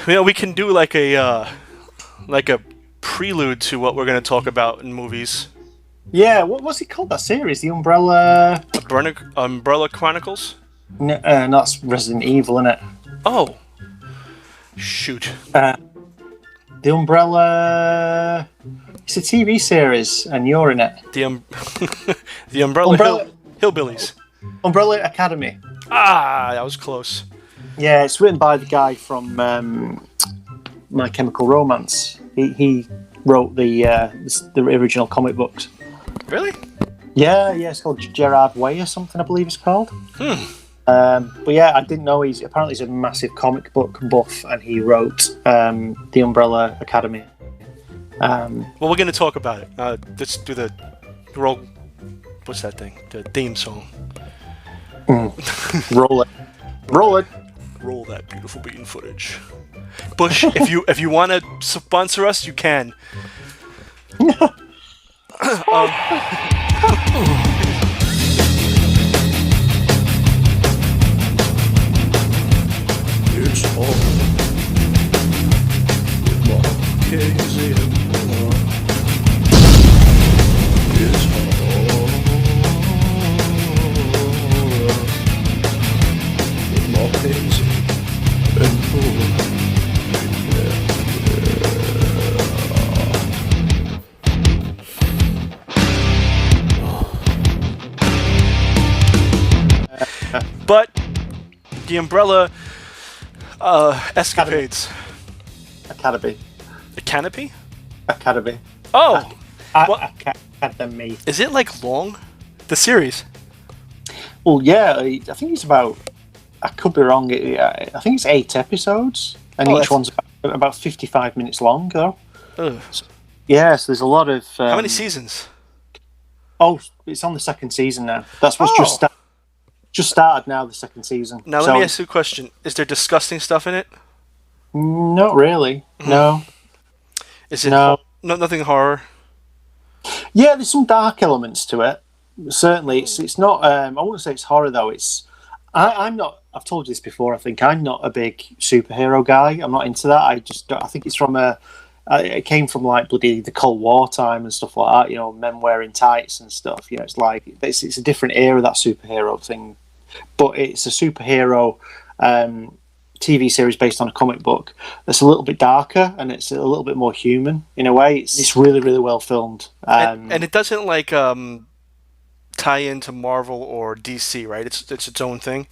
we can do like a prelude to what we're going to talk about in movies. Yeah, what's it called, that series? The Umbrella... Umbrella Chronicles? No, that's Resident Evil, isn't it? Oh. Shoot. The Umbrella... It's a TV series, and you're in it. The Umbrella Hillbillies. Umbrella Academy. Ah, that was close. Yeah, it's written by the guy from My Chemical Romance. He wrote the original comic books. Really? Yeah, it's called Gerard Way or something, I believe it's called. But yeah, I didn't know he's a massive comic book buff, and he wrote the Umbrella Academy. Well, we're going to talk about it. Let's do the roll. What's that thing? The theme song. Roll it. Roll that beautiful beaten footage. Bush, if you want to sponsor us, you can. It's all Marchese and Bulla. It's all Marchese and Bulla. But the Umbrella escapades. Academy. The canopy? Academy. Oh! Academy. Is it like long? The series? Well, yeah, I think it's about... I could be wrong. I think it's 8 episodes, and each one's about 55 minutes long, though. Ugh. Yeah, so there's a lot of... How many seasons? Oh, it's on the 2nd season now. That's what's just started now, the 2nd season. Now, let me ask you a question. Is there disgusting stuff in it? Not really, no. Is it nothing horror? Yeah, there's some dark elements to it. Certainly, it's not... I wouldn't say it's horror, though. I'm not... I've told you this before, I think. I'm not a big superhero guy. I'm not into that. I think it's from it came from like bloody the Cold War time and stuff like that, you know, men wearing tights and stuff. You know, it's like it's a different era, that superhero thing. But it's a superhero TV series based on a comic book that's a little bit darker and it's a little bit more human in a way. It's really, really well filmed. And it doesn't like tie into Marvel or DC, right? It's its own thing.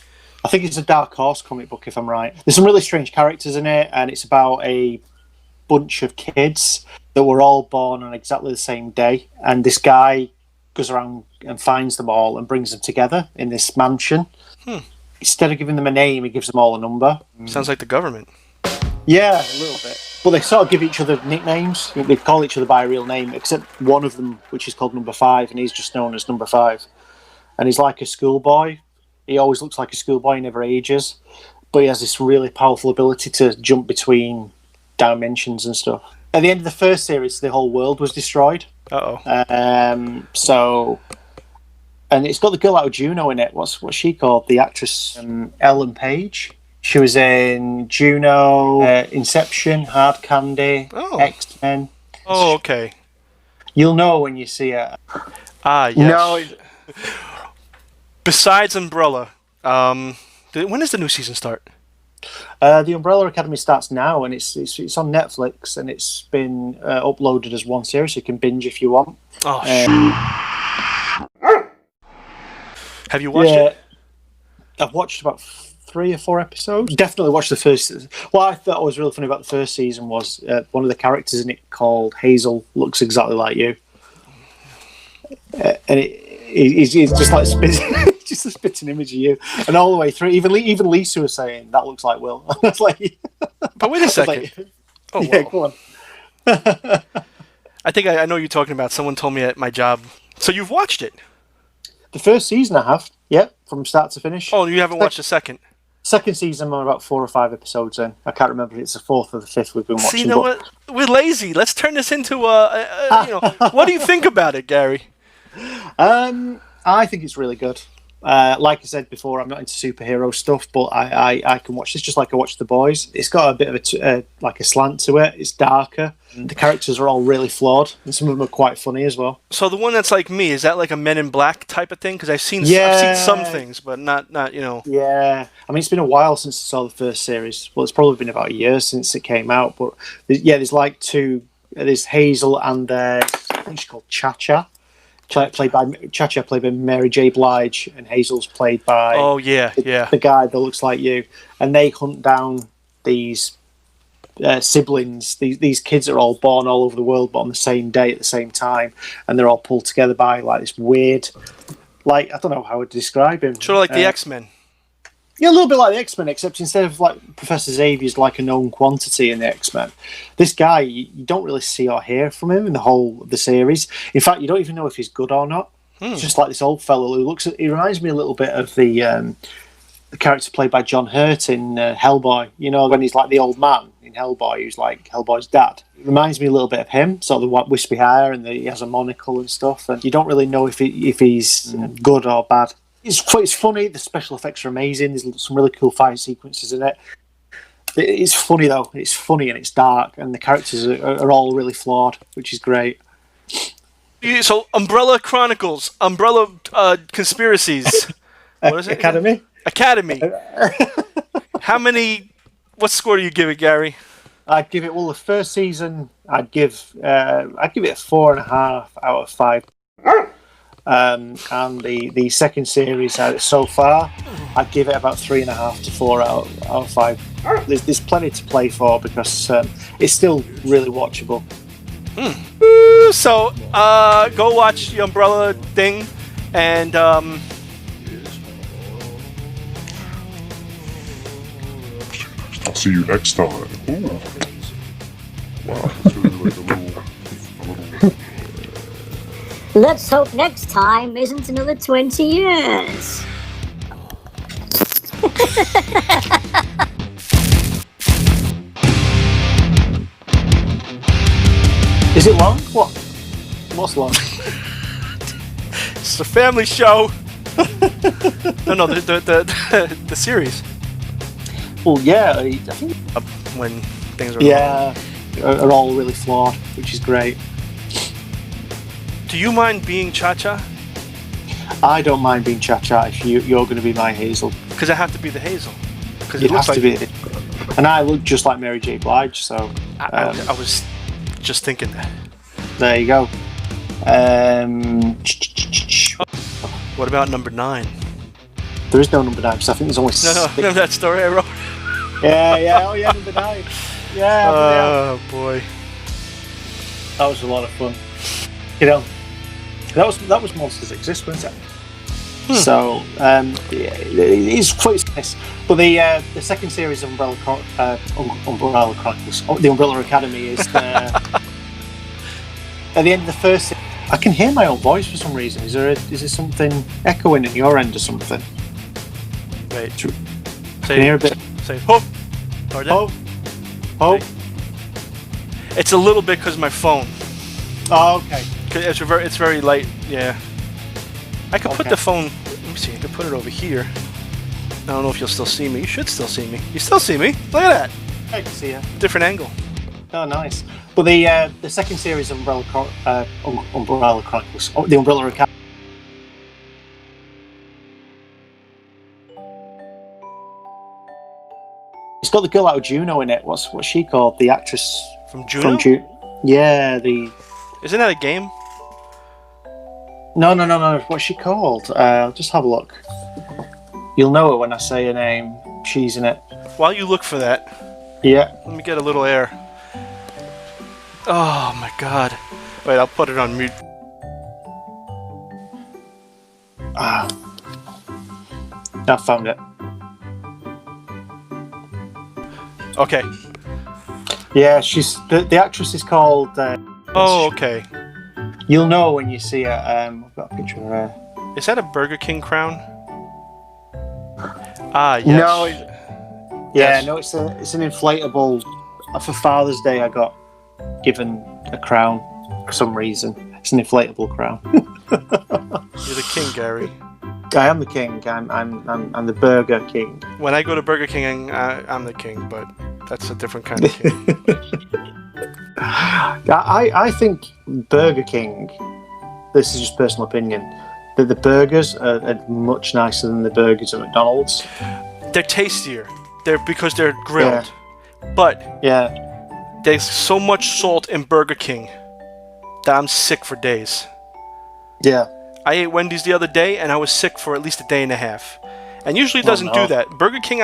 I think it's a Dark Horse comic book, if I'm right. There's some really strange characters in it, and it's about a bunch of kids that were all born on exactly the same day, and this guy goes around and finds them all and brings them together in this mansion. Instead of giving them a name, he gives them all a number. Sounds like the government. Yeah, a little bit. But they sort of give each other nicknames. They call each other by a real name, except one of them, which is called Number 5, and he's just known as Number 5. And he's like a schoolboy. He always looks like a schoolboy, he never ages. But he has this really powerful ability to jump between dimensions and stuff. At the end of the first series, the whole world was destroyed. So... And it's got the girl out of Juno in it. What's she called? The actress Ellen Page. She was in Juno, Inception, Hard Candy, X-Men. Oh, okay. You'll know when you see her. Ah, yes. No. Besides Umbrella, when does the new season start? The Umbrella Academy starts now, and it's on Netflix, and it's been uploaded as one series. So you can binge if you want. Have you watched it? I've watched about 3 or 4 episodes. Definitely watched the first. What I thought was really funny about the first season was one of the characters in it called Hazel looks exactly like you, and he's just like just a spitting image of you, and all the way through. Even Lisa was saying that looks like Will. I was like, but wait a second. Yeah, go on. I think I know you're talking about. Someone told me at my job. So you've watched it? The first season I have, from start to finish. Oh, you haven't watched the second? Second season, I'm about 4 or 5 episodes in. I can't remember if it's the 4th or the 5th we've been watching. See, you know what? We're lazy. Let's turn this into what do you think about it, Gary? I think it's really good. Like I said before, I'm not into superhero stuff, but I can watch this just like I watch The Boys. It's got a bit of like a slant to it. It's darker. The characters are all really flawed, and some of them are quite funny as well. So the one that's like me, is that like a Men in Black type of thing? Because I've seen some things, but not Yeah, I mean it's been a while since I saw the first series. Well, it's probably been about a year since it came out. But there's like two. There's Hazel and I think she's called Cha-Cha. Played by Mary J. Blige, and Hazel's played by the guy that looks like you. And they hunt down these siblings. These kids are all born all over the world, but on the same day at the same time, and they're all pulled together by like this weird, like I don't know how to describe him. Sort of like the X-Men. Yeah, a little bit like the X-Men, except instead of like Professor Xavier's like a known quantity in the X-Men, this guy you don't really see or hear from him in the whole of the series. In fact, you don't even know if he's good or not. It's just like this old fellow who he reminds me a little bit of the character played by John Hurt in Hellboy. You know, when he's like the old man in Hellboy, who's like Hellboy's dad. It reminds me a little bit of him, sort of the wispy hair, and he has a monocle and stuff. And you don't really know if he's good or bad. It's funny. The special effects are amazing. There's some really cool fight sequences in it. It's funny though. It's funny and it's dark, and the characters are all really flawed, which is great. So, Umbrella Chronicles, Umbrella Conspiracies. What is it? Academy. How many? What score do you give it, Gary? I'd give it. Well, the first season, I'd give it a 4.5 out of 5. And the second series so far, I'd give it about 3.5 to 4 out of 5. There's plenty to play for because it's still really watchable. So go watch the Umbrella thing, and I'll see you next time. Ooh. Wow, it's really like a little. Let's hope next time isn't another 20 years. Is it long? What's long? it's a family show. No, the series. Well, yeah, I think when things are are all really flawed, which is great. Do you mind being Cha-Cha? I don't mind being Cha-Cha if you're going to be my Hazel. Because I have to be the Hazel. Because it has to be. And I look just like Mary J. Blige, so... I was just thinking that. There you go. What about number 9? There is no number 9, because I think there's only 6. No, remember that story I wrote? Yeah, oh yeah, number 9. Yeah, oh boy. That was a lot of fun. You know, that was Monsters Exist, wasn't it? So it's quite nice. But the second series of Umbrella Chronicles, the Umbrella Academy, is at the end of the first. I can hear my own voice for some reason. Is there something echoing in your end or something? Wait. Can you hear a bit? Say hope. Hope. It's a little bit because my phone. Oh, okay. It's very light. Yeah. I could put the phone. Let me see. I could put it over here. I don't know if you'll still see me. You should still see me. You still see me. Look at that. I can see you. Different angle. Oh, nice. But the second series of Umbrella Chronicles, the Umbrella Academy. It's got the girl out of Juno in it. What's she called? The actress from Juno. Yeah, Isn't that a game? No. What's she called? Just have a look. You'll know her when I say her name. She's in it. While you look for that, let me get a little air. Oh my god. Wait, I'll put it on mute. I found it. Okay. Yeah, she's the actress is called. Oh, okay. You'll know when you see her. I've got a picture of her. Is that a Burger King crown? Ah, yes. No. No, it's an inflatable. For Father's Day, I got given a crown for some reason. It's an inflatable crown. You're the king, Gary. I am the king. I'm the Burger King. When I go to Burger King, I'm the king, but that's a different kind of king. I think Burger King. This is just personal opinion. That the burgers are much nicer than the burgers at McDonald's. They're tastier. Because they're grilled. Yeah. But yeah, there's so much salt in Burger King that I'm sick for days. Yeah. I ate Wendy's the other day and I was sick for at least a day and a half. And usually it doesn't do that. Burger King,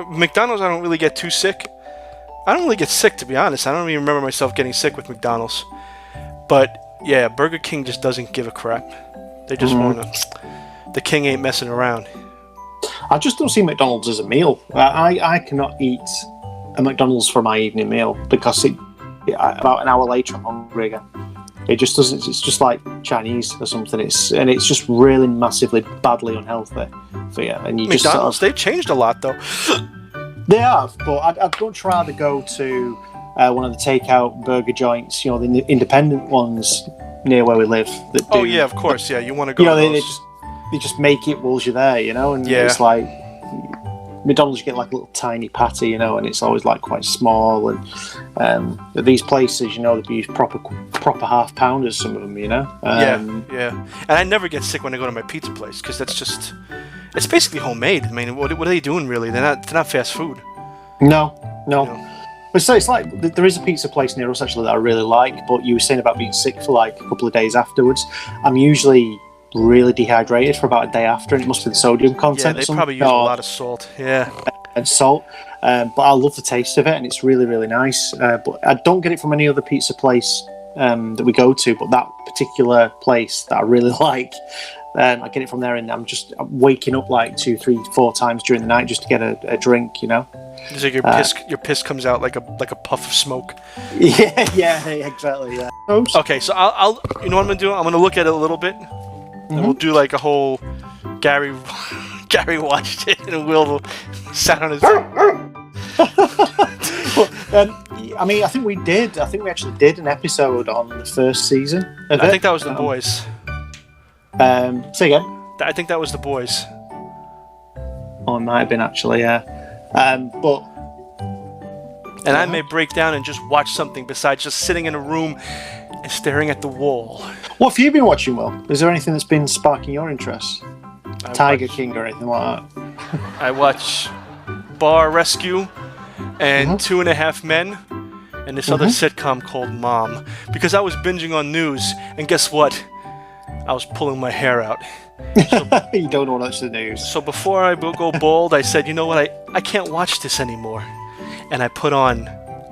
McDonald's, I don't really get too sick. I don't really get sick, to be honest. I don't even remember myself getting sick with McDonald's. But yeah, Burger King just doesn't give a crap. They just want to. The king ain't messing around. I just don't see McDonald's as a meal. I cannot eat a McDonald's for my evening meal because about an hour later I'm hungry again. It just doesn't. It's just like Chinese or something. It's just really massively badly unhealthy for you. And you McDonald's, they've changed a lot though. They have, but I'd much rather go to one of the takeout burger joints. You know, the independent ones near where we live. That do, yeah, of course, yeah. You want to go. You know, they just make it whilst you're there. You know, and it's like McDonald's, you get like a little tiny patty, you know, and it's always like quite small. And these places, you know, they use proper half pounders. Some of them, you know. Yeah. And I never get sick when I go to my pizza place because that's just. It's basically homemade. I mean, what are they doing really? They're not fast food. No. You know? But so it's like there is a pizza place near us actually that I really like. But you were saying about being sick for like a couple of days afterwards. I'm usually really dehydrated for about a day after, and it must be the sodium content. Yeah, they probably use a lot of salt. Yeah, and salt. But I love the taste of it, and it's really, really nice. But I don't get it from any other pizza place that we go to. But that particular place that I really like. I get it from there, and I'm waking up like 2, 3, 4 times during the night just to get a drink, you know. It's like your piss comes out like a puff of smoke. Yeah, exactly. Yeah. Okay, so I'll you know what I'm gonna do? I'm gonna look at it a little bit, and we'll do like a whole Gary watched it, and we'll sat on his. I mean, I think we actually did an episode on the first season of I think that was The Boys. Say again? I think that was The Boys. Oh, it might have been actually, yeah. But I may break down and just watch something besides just sitting in a room and staring at the wall. What have you been watching, Will? Is there anything that's been sparking your interest? Tiger King or anything like that? I watch Bar Rescue and 2.5 Men and this other sitcom called Mom because I was binging on news, and guess what? I was pulling my hair out. So, you don't want to watch the news. So before I go bald, I said, you know what? I can't watch this anymore. And I put on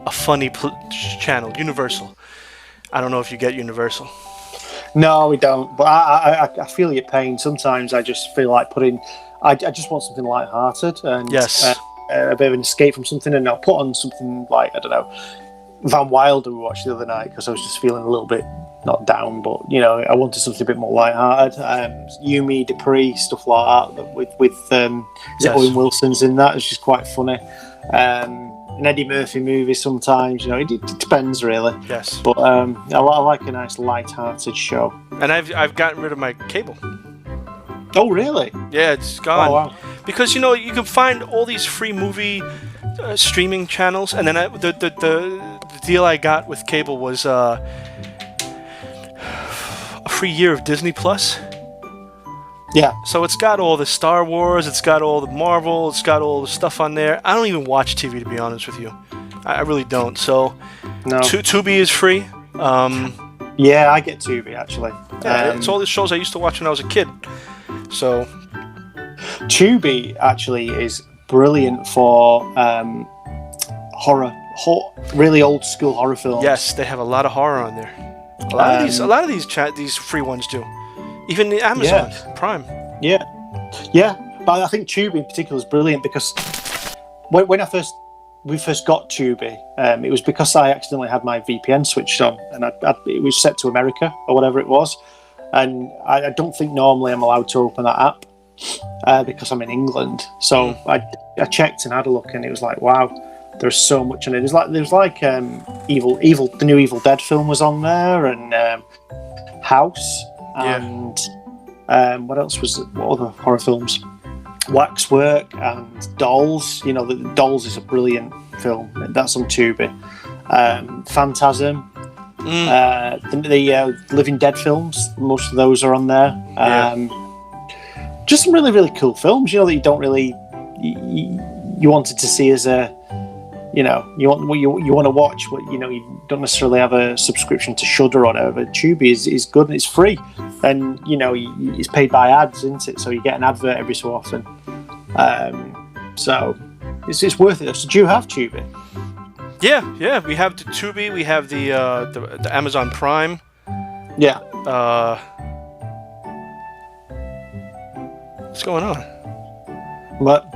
a funny channel, Universal. I don't know if you get Universal. No, we don't. But I feel your pain. Sometimes I just feel like I just want something light-hearted and a bit of an escape from something. And I'll put on something like, I don't know, Van Wilder we watched the other night because I was just feeling a little bit not down, but you know, I wanted something a bit more light-hearted. Yumi, Dupree, stuff like that. With Owen Wilson's in that. It's just quite funny. An Eddie Murphy movie sometimes. You know, it depends really. Yes. But I like a nice light-hearted show. And I've gotten rid of my cable. Oh really? Yeah, it's gone. Oh wow. Because you know you can find all these free movie streaming channels, and then the deal I got with cable was. A free year of Disney Plus. Yeah. So it's got all the Star Wars, it's got all the Marvel, it's got all the stuff on there. I don't even watch TV, to be honest with you. I really don't. So no. Tubi is free. Yeah, I get Tubi actually. Yeah, it's all the shows I used to watch when I was a kid. So Tubi actually is brilliant for horror, really old school horror films. Yes, they have a lot of horror on there. A lot of these free ones do. Even the Amazon Prime. Yeah. But I think Tubi in particular is brilliant because when we first got Tubi, it was because I accidentally had my VPN switched on, and it was set to America or whatever it was, and I don't think normally I'm allowed to open that app because I'm in England. So I checked and had a look, and it was like, wow. There's so much in it. There's like the new Evil Dead film was on there, and House, and What else was it? What other horror films? Waxwork and Dolls. You know, Dolls is a brilliant film. That's on Tubi. Phantasm. The Living Dead films. Most of those are on there. Just some really, really cool films. You know, that you don't really you wanted to see as a, you know, you want to watch, but you know, you don't necessarily have a subscription to Shudder or whatever. Tubi is good and it's free, and you know, it's paid by ads, isn't it? So you get an advert every so often. So it's worth it. So do you have Tubi? Yeah. We have the Tubi. We have the Amazon Prime. Yeah. What's going on? What?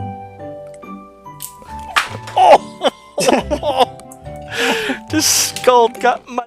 This skull got my.